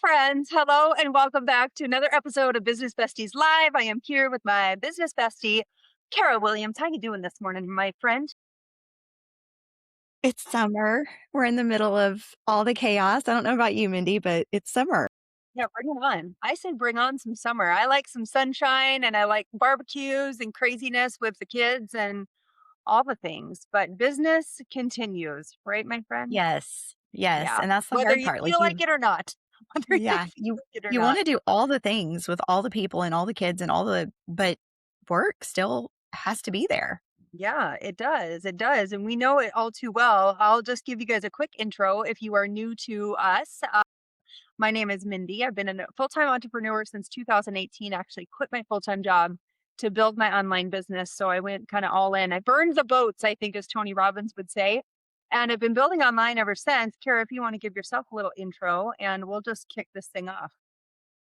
friends. Hello, and welcome back to another episode of Business Besties Live. I am here with my business bestie, Kara Williams. How you doing this morning, my friend? It's summer. We're in the middle of all the chaos. I don't know about you, Mindy, but it's summer. Yeah, bring it on. I say bring on some summer. I like some sunshine and I like barbecues and craziness with the kids and all the things. But business continues, right, my friend? Yes. Yes. Yeah. And that's the Whether hard you part. feel like it or not. Whether you Yeah, feel like it or you want not. to do all the things with all the people and all the kids and but work still has to be there. Yeah, it does. It does. And we know it all too well. I'll just give you guys a quick intro if you are new to us. My name is Mindy. I've been a full-time entrepreneur since 2018. Actually, quit my full-time job to build my online business. So I went kind of all in. I burned the boats, I think, as Tony Robbins would say. And I've been building online ever since. Kara, if you want to give yourself a little intro and we'll just kick this thing off.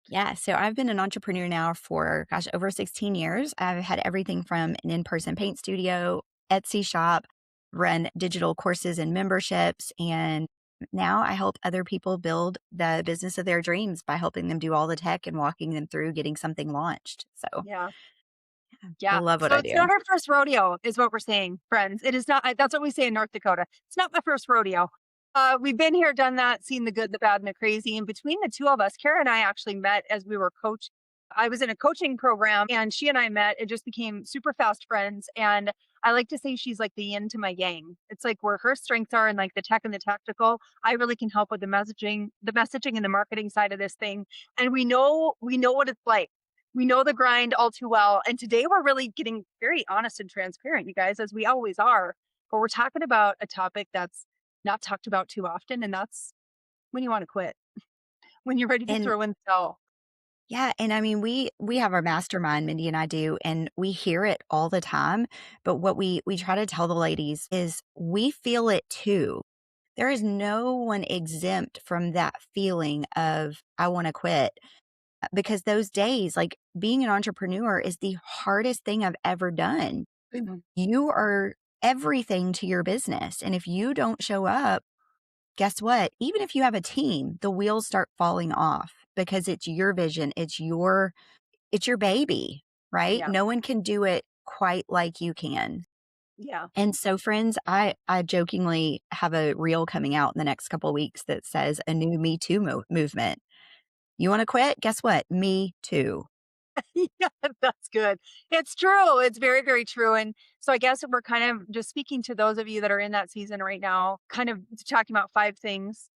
Yeah. So I've been an entrepreneur now for, gosh, over 16 years. I've had everything from an in person paint studio, Etsy shop, run digital courses and memberships. And now I help other people build the business of their dreams by helping them do all the tech and walking them through getting something launched. So Yeah. I Yeah. love what So I it's do. not our first rodeo, is what we're saying, friends. It is not. That's what we say in North Dakota. It's not my first rodeo. We've been here, done that, seen the good, the bad, and the crazy. And between the two of us, Kara and I actually met as we were coach. I was in a coaching program, and she and I met and just became super fast friends. And I like to say she's like the yin to my yang. It's like where her strengths are in like the tech and the tactical. I really can help with the messaging and the marketing side of this thing. And we know what it's like. We know the grind all too well. And today we're really getting very honest and transparent, you guys, as we always are. But we're talking about a topic that's not talked about too often. And that's when you want to quit, when you're ready to And throw in the towel. yeah, and I mean we have our mastermind, Mindy and I do, and we hear it all the time. But what we try to tell the ladies is we feel it too. There is no one exempt from that feeling of I want to quit because those days, like being an entrepreneur is the hardest thing I've ever done. Mhm. You are everything to your business. And if you don't show up, guess what? Even if you have a team, the wheels start falling off because it's your vision, it's your baby, right? Yeah. No one can do it quite like you can. Yeah. And so friends, I jokingly have a reel coming out in the next couple of weeks that says a new Me Too movement. You want to quit? Guess what? Me too. Yeah, that's good. It's true. It's very, very true. And so I guess we're kind of just speaking to those of you that are in that season right now, kind of talking about 5 things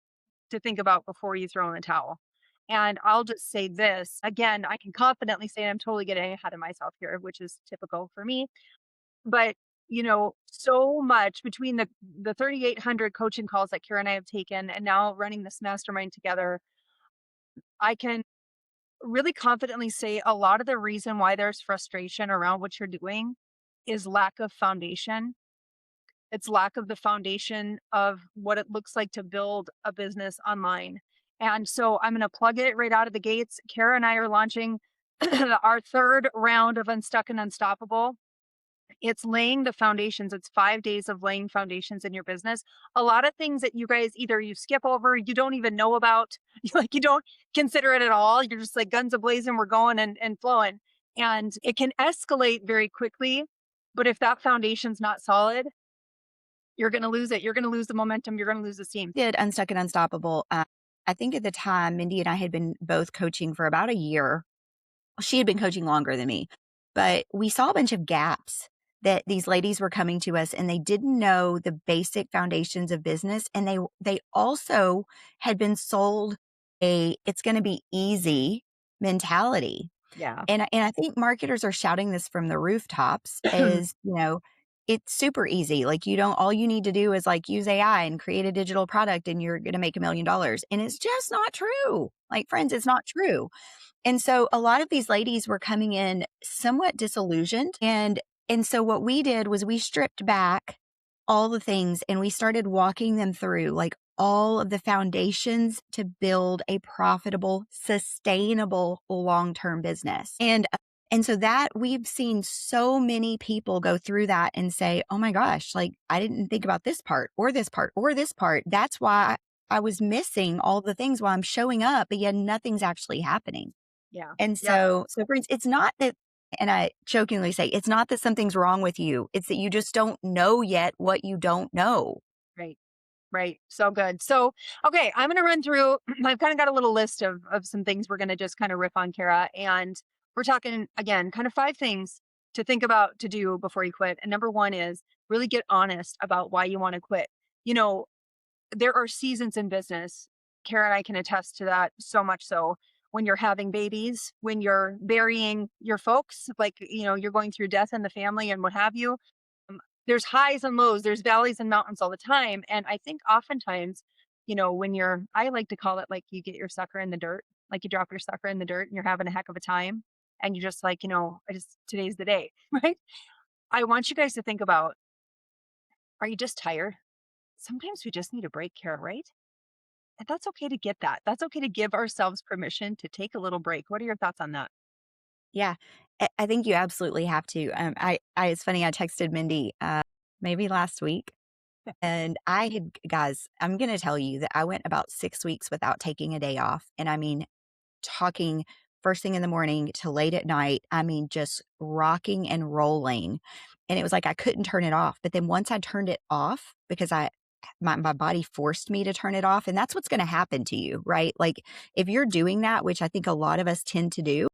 to think about before you throw in the towel. And I'll just say this again, I can confidently say I'm totally getting ahead of myself here, which is typical for me. But so much between the 3,800 coaching calls that Kara and I have taken and now running this mastermind together, I can really confidently say a lot of the reason why there's frustration around what you're doing is lack of foundation. It's lack of the foundation of what it looks like to build a business online. And so I'm going to plug it right out of the gates. Kara and I are launching our third round of Unstuck and Unstoppable. It's laying the foundations. It's 5 days of laying foundations in your business. A lot of things that you guys either you skip over, you don't even know about, like you don't consider it at all. You're just like guns ablazing, we're going and flowing. And it can escalate very quickly. But if that foundation's not solid, you're going to lose it. You're going to lose the momentum. You're going to lose the steam. Did Unstuck and Unstoppable. I think at the time, Mindy and I had been both coaching for about a year. She had been coaching longer than me, but we saw a bunch of gaps that these ladies were coming to us and they didn't know the basic foundations of business. And they also had been sold it's going to be easy mentality. Yeah. And I think marketers are shouting this from the rooftops is, it's super easy. Like all you need to do is like use AI and create a digital product and you're going to make $1 million. And it's just not true. Like friends, it's not true. And so a lot of these ladies were coming in somewhat disillusioned. And so what we did was we stripped back all the things and we started walking them through like all of the foundations to build a profitable, sustainable long-term business. And so that we've seen so many people go through that and say, oh my gosh, like I didn't think about this part or this part or this part. That's why I was missing all the things while I'm showing up, but yet nothing's actually happening. Yeah. And Yep. so for instance, it's not that, and I jokingly say, it's not that something's wrong with you. It's that you just don't know yet what you don't know. Right. Right. So good. So, okay, I'm going to run through. I've kind of got a little list of some things we're going to just kind of riff on, Kara. And we're talking again, kind of five things to think about to do before you quit. And number one is really get honest about why you want to quit. You know, there are seasons in business. Kara and I can attest to that so much so. When you're having babies, when you're burying your folks, like, you're going through death in the family and what have you, um, there's highs and lows, there's valleys and mountains all the time. And I think oftentimes, when I like to call it like you get your sucker in the dirt, like you drop your sucker in the dirt and you're having a heck of a time. And you're just like, today's the day, right? I want you guys to think about, are you just tired? Sometimes we just need a break, Kara, right? And that's okay to get that. That's okay to give ourselves permission to take a little break. What are your thoughts on that? Yeah, I think you absolutely have to. It's funny. I texted Mindy maybe last week, and I had guys. I'm going to tell you that I went about 6 weeks without taking a day off, and I mean, talking first thing in the morning to late at night. I mean, just rocking and rolling, and it was like I couldn't turn it off. But then once I turned it off, because my body forced me to turn it off, and that's what's going to happen to you, right? Like if you're doing that, which I think a lot of us tend to do,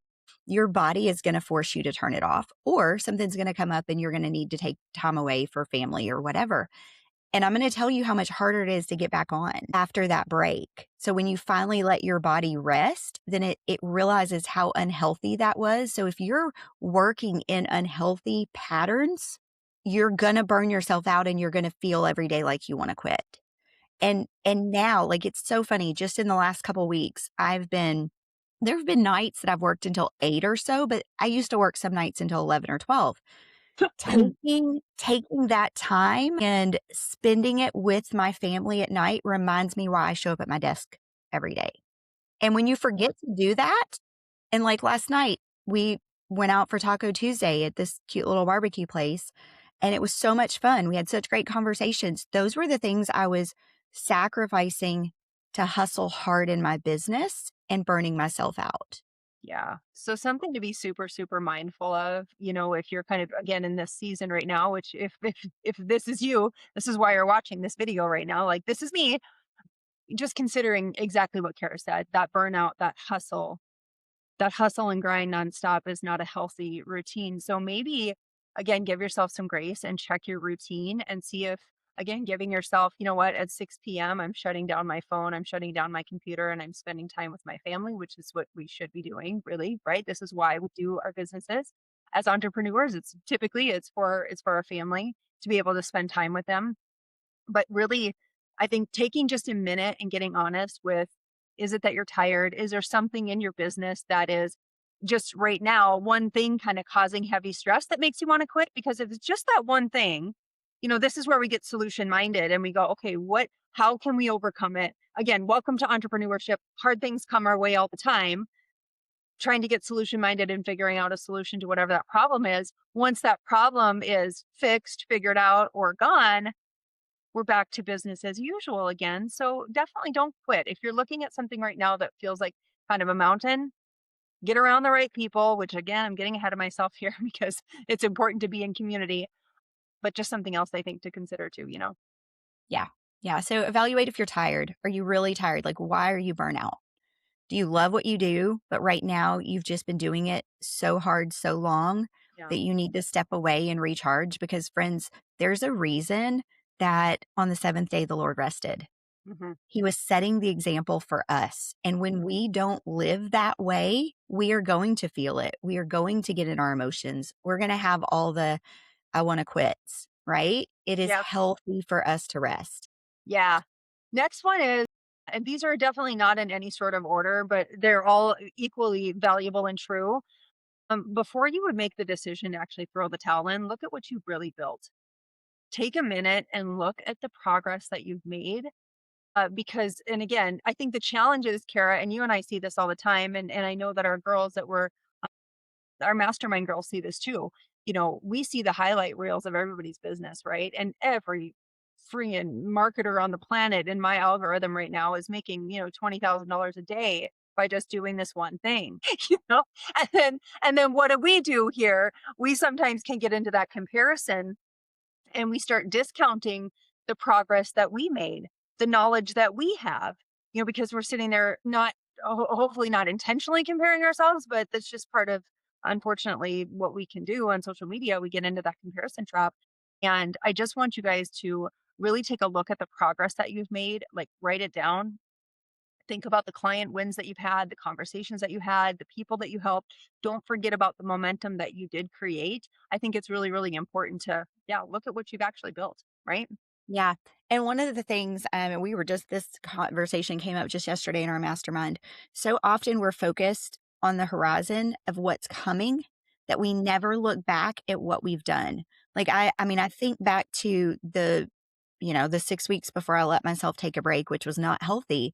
your body is going to force you to turn it off, or something's going to come up and you're going to need to take time away for family or whatever. And I'm going to tell you how much harder it is to get back on after that break. So when you finally let your body rest, then it realizes how unhealthy that was. So if you're working in unhealthy patterns, you're going to burn yourself out and you're going to feel every day like you want to quit. And now, like, it's so funny, just in the last couple weeks, there have been nights that I've worked until 8 or so, but I used to work some nights until 11 or 12. Taking that time and spending it with my family at night reminds me why I show up at my desk every day. And when you forget to do that, and like last night, we went out for Taco Tuesday at this cute little barbecue place, and it was so much fun. We had such great conversations. Those were the things I was sacrificing to hustle hard in my business and burning myself out. Yeah. So something to be super, super mindful of, if you're kind of again in this season right now, which if this is you, this is why you're watching this video right now. Like this is me, just considering exactly what Kara said, that burnout, that hustle and grind nonstop is not a healthy routine. So maybe again, give yourself some grace and check your routine and see if again, giving yourself, what, at 6 p.m., I'm shutting down my phone, I'm shutting down my computer, and I'm spending time with my family, which is what we should be doing, really, right? This is why we do our businesses as entrepreneurs. It's for our family to be able to spend time with them. But really, I think taking just a minute and getting honest with, is it that you're tired? Is there something in your business that is just right now, one thing kind of causing heavy stress that makes you want to quit? Because if it's just that one thing, this is where we get solution minded and we go, okay, how can we overcome it? Again, welcome to entrepreneurship. Hard things come our way all the time. Trying to get solution minded and figuring out a solution to whatever that problem is. Once that problem is fixed, figured out, or gone, we're back to business as usual again. So definitely don't quit. If you're looking at something right now that feels like kind of a mountain, get around the right people, which again, I'm getting ahead of myself here because it's important to be in community, but just something else I think to consider too. Yeah. Yeah. So evaluate if you're tired. Are you really tired? Like, why are you burnout? Do you love what you do, but right now you've just been doing it so hard so long Yeah. that you need to step away and recharge? Because, friends, there's a reason that on the seventh day the Lord rested. Hmm. He was setting the example for us. And when we don't live that way, we are going to feel it. We are going to get in our emotions. We're going to have all the I want to quits, right? It is Yep. healthy for us to rest. Yeah. Next one is, and these are definitely not in any sort of order, but they're all equally valuable and true. Before you would make the decision to actually throw the towel in, look at what you've really built. Take a minute and look at the progress that you've made. Because, and again, I think the challenge is, Kara, and you and I see this all the time, and I know that our girls our mastermind girls see this too. We see the highlight reels of everybody's business, right? And every freaking marketer on the planet in my algorithm right now is making, $20,000 a day by just doing this one thing, you know? And then what do we do here? We sometimes can get into that comparison and we start discounting the progress that we made, the knowledge that we have, because we're sitting there not hopefully not intentionally comparing ourselves, but that's just part of unfortunately what we can do on social media. We get into that comparison trap. And I just want you guys to really take a look at the progress that you've made, like write it down. Think about the client wins that you've had, the conversations that you had, the people that you helped. Don't forget about the momentum that you did create. I think it's really, really important to, yeah, look at what you've actually built, right? Yeah. And one of the things, we were just this conversation came up just yesterday in our mastermind. So often we're focused on the horizon of what's coming that we never look back at what we've done. Like I mean, I think back to the 6 weeks before I let myself take a break, which was not healthy.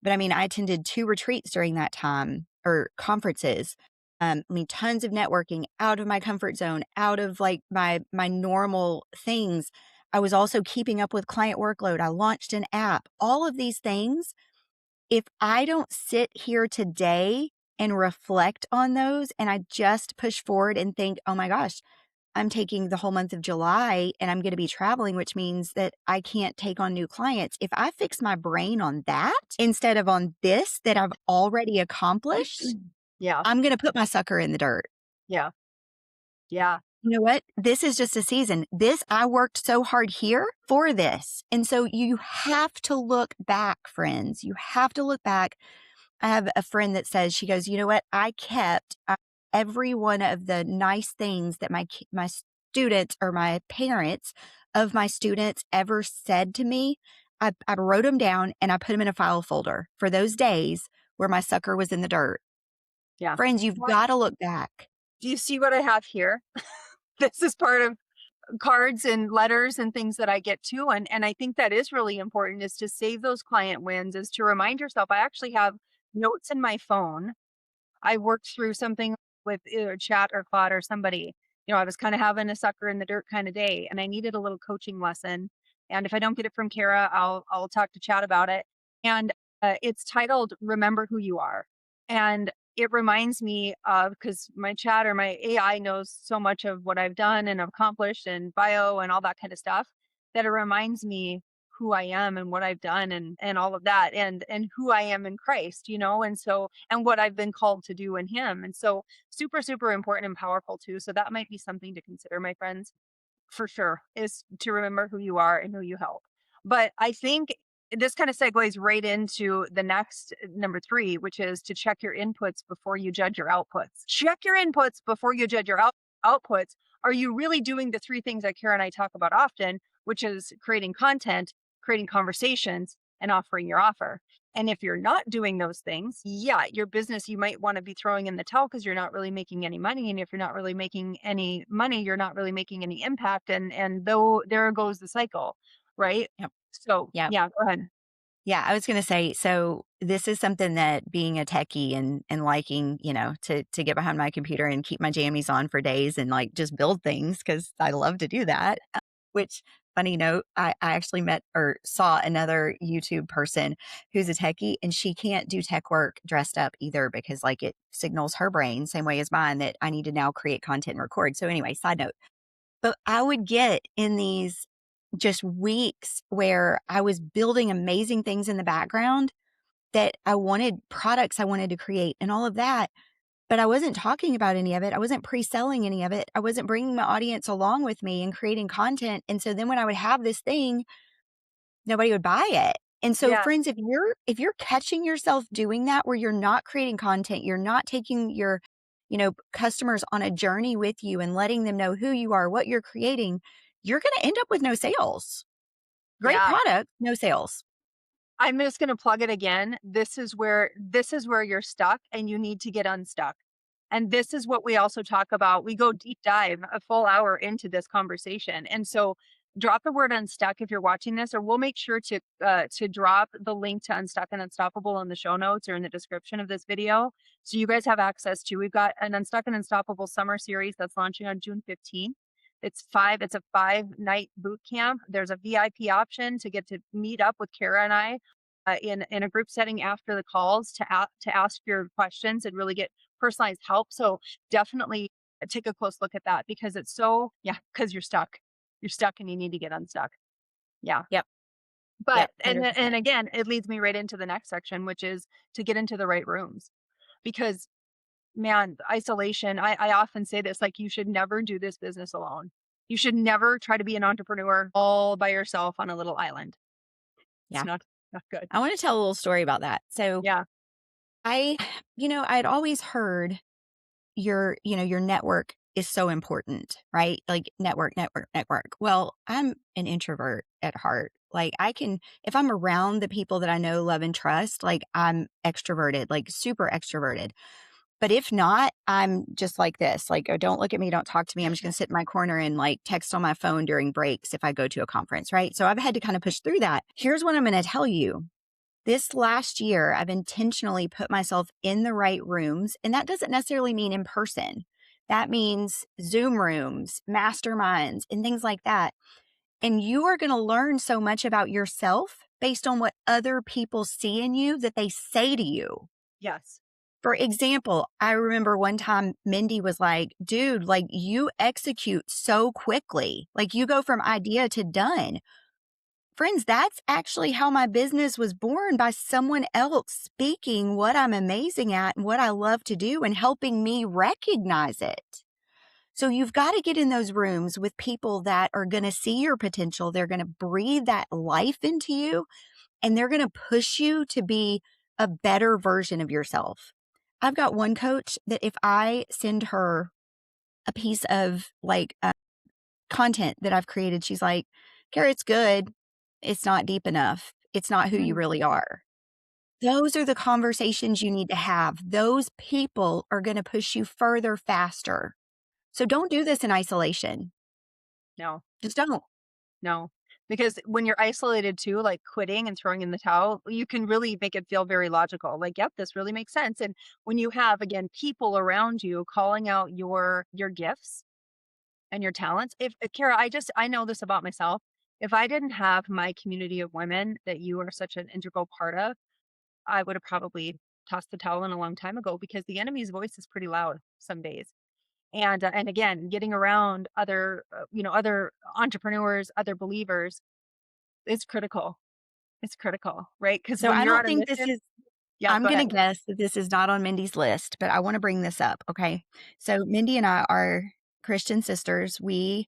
But I mean, I attended 2 retreats during that time or conferences. I mean, tons of networking out of my comfort zone, out of like my normal things. I was also keeping up with client workload. I launched an app. All of these things, if I don't sit here today and reflect on those and I just push forward and think, "Oh my gosh, I'm taking the whole month of July and I'm going to be traveling, which means that I can't take on new clients." If I fix my brain on that instead of on this that I've already accomplished, Yeah. I'm going to put my sucker in the dirt. Yeah. Yeah. You know what? This is just a season. I worked so hard here for this. And so you have to look back, friends. You have to look back. I have a friend that says, she goes, "You know what? I kept every one of the nice things that my students or my parents of my students ever said to me. I wrote them down and I put them in a file folder for those days where my sucker was in the dirt." Yeah. Friends, you've What got to look back. do you see what I have here? This is part of cards and letters and things that I get too. And I think that is really important is to save those client wins, is to remind yourself. I actually have notes in my phone. I worked through something with either chat or Claude or somebody. I was kind of having a sucker in the dirt kind of day and I needed a little coaching lesson. And if I don't get it from Kara, I'll talk to Chat about it. And it's titled Remember Who You Are. And it reminds me of, because my chat or my AI knows so much of what I've done and accomplished and bio and all that kind of stuff, that it reminds me who I am and what I've done and all of that and who I am in Christ, and so and what I've been called to do in him. And so super, super important and powerful too. So that might be something to consider, my friends, for sure, is to remember who you are and who you help. But I think this kind of segues right into the next number three, which is to check your inputs before you judge your outputs. Check your inputs before you judge your outputs. Are you really doing the three things that Kara and I talk about often, which is creating content, creating conversations, and offering your offer? And if you're not doing those things, yeah, your business, you might want to be throwing in the towel because you're not really making any money. And if you're not really making any money, you're not really making any impact. And though there goes the cycle, right? Yep. So Yep. yeah, go ahead. Yeah, I was gonna say, so this is something that being a techie and liking, to get behind my computer and keep my jammies on for days and like just build things because I love to do that. Which funny note, I actually met or saw another YouTube person who's a techie and she can't do tech work dressed up either because like it signals her brain, same way as mine, that I need to now create content and record. So anyway, side note. But I would get in these just weeks where I was building amazing things in the background that I wanted products I wanted to create and all of that, but I wasn't talking about any of it. I wasn't pre-selling any of it. I wasn't bringing my audience along with me and creating content. And so then when I would have this thing, nobody would buy it. And so Yeah, friends, if you're catching yourself doing that where you're not creating content, you're not taking your, customers on a journey with you and letting them know who you are, what you're creating, you're going to end up with no sales. Great yeah. product, no sales. I'm just going to plug it again. This is where you're stuck and you need to get unstuck. And this is what we also talk about. We go deep dive a full hour into this conversation. And so drop the word unstuck if you're watching this, or we'll make sure to drop the link to Unstuck and Unstoppable in the show notes or in the description of this video. So you guys have access to. We've got an Unstuck and Unstoppable summer series that's launching on June 15th. It's a 5-night boot camp. There's a VIP option to get to meet up with Kara and I in a group setting after the calls to ask your questions and really get personalized help. So definitely take a close look at that because it's so yeah, because you're stuck. You're stuck and you need to get unstuck. Yeah. Yep. But Yep. 100%. and again, it leads me right into the next section, which is to get into the right rooms. Because man, isolation, I often say this, like, you should never do this business alone. You should never try to be an entrepreneur all by yourself on a little island. It's Yeah. not good. I want to tell a little story about that. So Yeah. I, I'd always heard your network is so important, right? Like network, network, network. Well, I'm an introvert at heart. Like if I'm around the people that I know, love, and trust, like I'm extroverted, like super extroverted. But if not, I'm just like this. Like, oh, don't look at me, don't talk to me. I'm just going to sit in my corner and like text on my phone during breaks if I go to a conference, right? So I've had to kind of push through that. Here's what I'm going to tell you. This last year, I've intentionally put myself in the right rooms, and that doesn't necessarily mean in person. That means Zoom rooms, masterminds, and things like that. And you are going to learn so much about yourself based on what other people see in you that they say to you. Yes. For example, I remember one time Mindy was like, dude, like you execute so quickly. Like you go from idea to done. Friends, that's actually how my business was born by someone else speaking what I'm amazing at and what I love to do and helping me recognize it. So you've got to get in those rooms with people that are going to see your potential. They're going to breathe that life into you and they're going to push you to be a better version of yourself. I've got one coach that if I send her a piece of content that I've created, she's like, Kara, it's good. It's not deep enough. It's not who you Mm, really are. Those are the conversations you need to have. Those people are going to push you further faster. So don't do this in isolation. no, Just don't. no. Because when you're isolated too, like quitting and throwing in the towel, you can really make it feel very logical. Like, yep, this really makes sense. And when you have again people around you calling out your gifts and your talents. If Kara, I know this about myself. If I didn't have my community of women that you are such an integral part of, I would have probably tossed the towel in a long time ago because the enemy's voice is pretty loud some days. And again, getting around other other entrepreneurs, other believers is critical. It's critical, right? Because So when I you're don't on a think this mission, is, yeah, I'm go going to ahead. guess that this is not on Mindy's list, but I want to bring this up. Okay. So Mindy and I are Christian sisters. We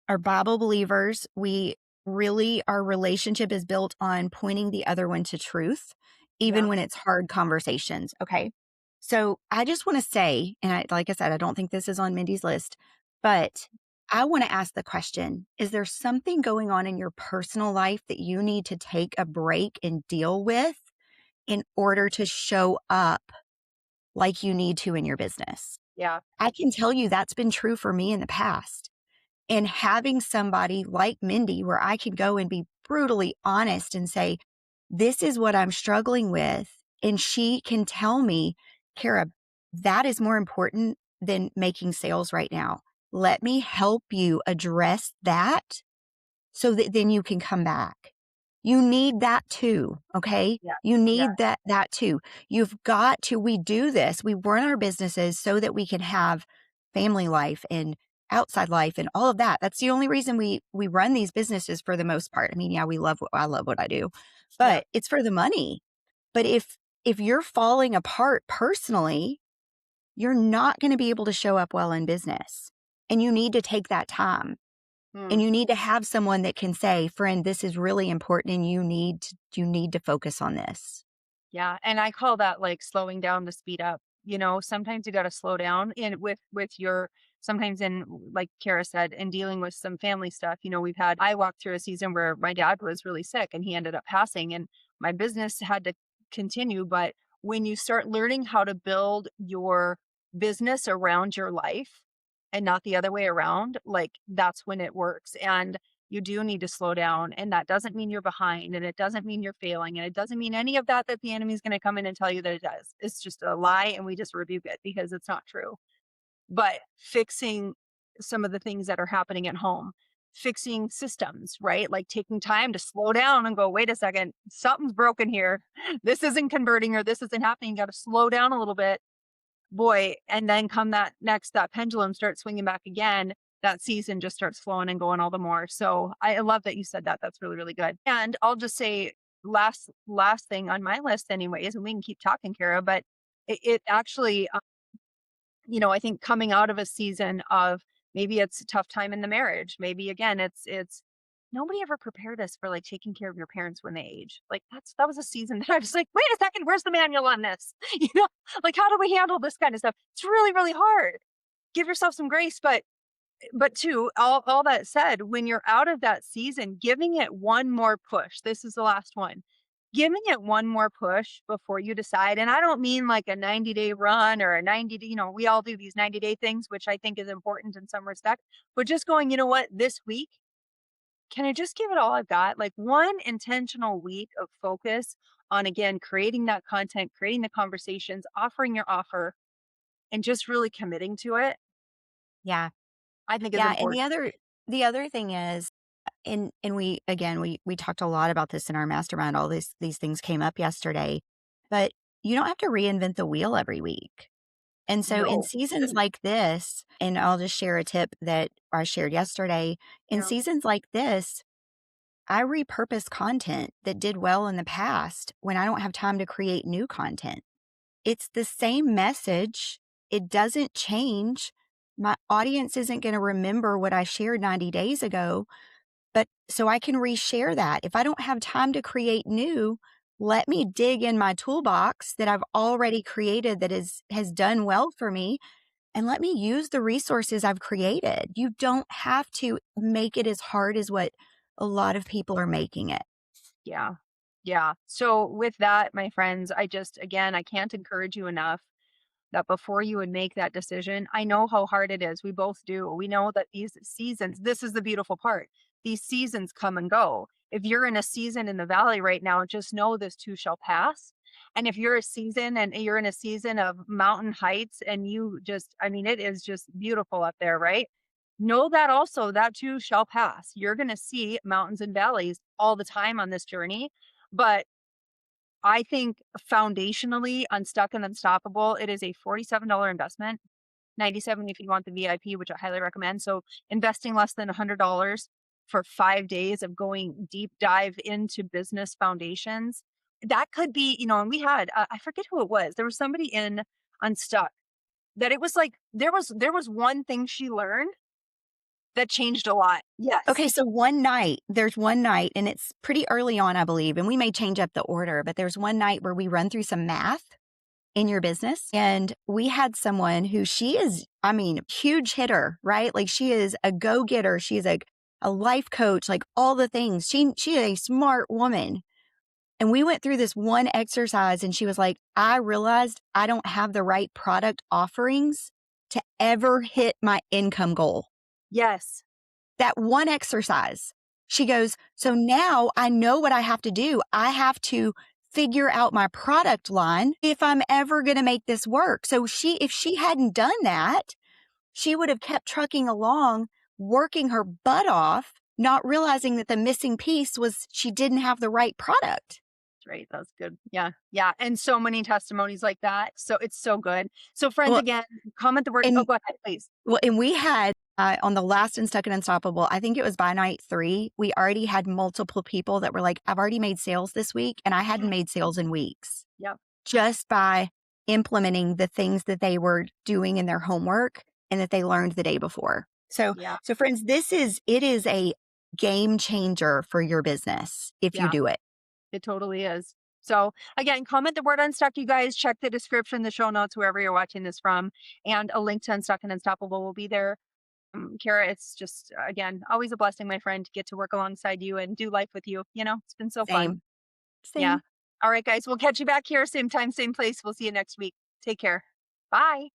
are Bible believers. We really, our relationship is built on pointing the other one to truth, even Yeah, when it's hard conversations. Okay. So I just want to say, and like I said, I don't think this is on Mindy's list, but I want to ask the question, is there something going on in your personal life that you need to take a break and deal with in order to show up like you need to in your business? yeah, I can tell you that's been true for me in the past. And having somebody like Mindy where I can go and be brutally honest and say, this is what I'm struggling with. And she can tell me, Kara, that is more important than making sales right now. Let me help you address that so that then you can come back. You need that too, okay? yeah, You yeah, need that too. You've got to we do this. We run our businesses so that we can have family life and outside life and all of that. That's the only reason we run these businesses for the most part. I mean, yeah, I love what I do. yeah. But it's for the money. But if you're falling apart personally, you're not going to be able to show up well in business. And you need to take that time. And Hmm. you need to have someone that can say, friend, this is really important and you need to focus on this. Yeah, and I call that like slowing down to speed up. Sometimes you got to slow down in with your sometimes in like Kara said, in dealing with some family stuff. I walked through a season where my dad was really sick and he ended up passing and my business had to continue, but when you start learning how to build your business around your life and not the other way around, like that's when it works. And you do need to slow down. And that doesn't mean you're behind and it doesn't mean you're failing. And it doesn't mean any of that the enemy is going to come in and tell you that it does. It's just a lie. And we just rebuke it because it's not true. But fixing some of the things that are happening at home, fixing systems, right? Like taking time to slow down and go, wait a second, something's broken here. This isn't converting or this isn't happening. You got to slow down a little bit, boy. And then come that pendulum starts swinging back again. That season just starts flowing and going all the more. So I love that you said that. That's really, really good. And I'll just say last thing on my list anyways, and we can keep talking, Kara, but it actually I think coming out of a season of maybe it's a tough time in the marriage. Maybe again, it's nobody ever prepared us for like taking care of your parents when they age. Like that was a season that I was like, wait a second, where's the manual on this? You know, like how do we handle this kind of stuff? It's really, really hard. Give yourself some grace, but too, all that said, when you're out of that season, giving it one more push. This is the last one. Giving it one more push before you decide. And I don't mean like a 90-day run or a 90 day, we all do these 90-day things, which I think is important in some respect. But just going, you know what, this week, can I just give it all I've got? Like one intentional week of focus on again creating that content, creating the conversations, offering your offer, and just really committing to it, Yeah. I think is Yeah, and important. the other thing is, and we again, we talked a lot about this in our mastermind, all these things came up yesterday, but you don't have to reinvent the wheel every week. And so in No. seasons like this, and I'll just share a tip that I shared yesterday, in Yeah. seasons like this, I repurpose content that did well in the past when I don't have time to create new content. It's the same message. It doesn't change. My audience isn't going to remember what I shared 90 days ago, but so I can reshare that. If I don't have time to create new, let me dig in my toolbox that I've already created that has done well for me, and let me use the resources I've created. You don't have to make it as hard as what a lot of people are making it. Yeah. Yeah. So with that, my friends, again, I can't encourage you enough that before you would make that decision, I know how hard it is. We both do. We know that these seasons, this is the beautiful part. These seasons come and go. If you're in a season in the valley right now, just know this too shall pass. And if you're in a season of mountain heights and I mean, it is just beautiful up there, right? Know that also that too shall pass. You're going to see mountains and valleys all the time on this journey. But I think foundationally, Unstuck and Unstoppable, it is a $47 investment, 97 if you want the VIP, which I highly recommend. So investing less than $100 for 5 days of going deep dive into business foundations. That could be, and we had I forget who it was. There was somebody in Unstuck that it was like there was one thing she learned that changed a lot. Yes. Okay, so there's one night, and it's pretty early on, I believe, and we may change up the order, but there's one night where we run through some math in your business. And we had someone who she is, I mean, huge hitter, right? Like she is a go-getter. She's a life coach, like all the things. She is a smart woman. And we went through this one exercise and she was like, I realized I don't have the right product offerings to ever hit my income goal. Yes. That one exercise. She goes, so now I know what I have to do. I have to figure out my product line if I'm ever going to make this work. So if she hadn't done that, she would have kept trucking along, working her butt off, not realizing that the missing piece was she didn't have the right product. Right. That's good. Yeah. Yeah. And so many testimonies like that. So it's so good. So friends, Well, again, comment the word. Oh, and go ahead, please. and we had on the last Unstuck and Unstoppable, I think it was by night 3, we already had multiple people that were like, I've already made sales this week, and I hadn't Yeah. made sales in weeks. Yep. Just by implementing the things that they were doing in their homework and that they learned the day before. So, Yeah. so friends, it is a game changer for your business if you Yeah. do it. It totally is. So again, comment the word unstuck, you guys. Check the description, the show notes, wherever you're watching this from. And a link to Unstuck and Unstoppable will be there. Kara, it's just, again, always a blessing, my friend, to get to work alongside you and do life with you. It's been so fun. Same. Yeah. Same. All right, guys. We'll catch you back here, same time, same place. We'll see you next week. Take care. Bye.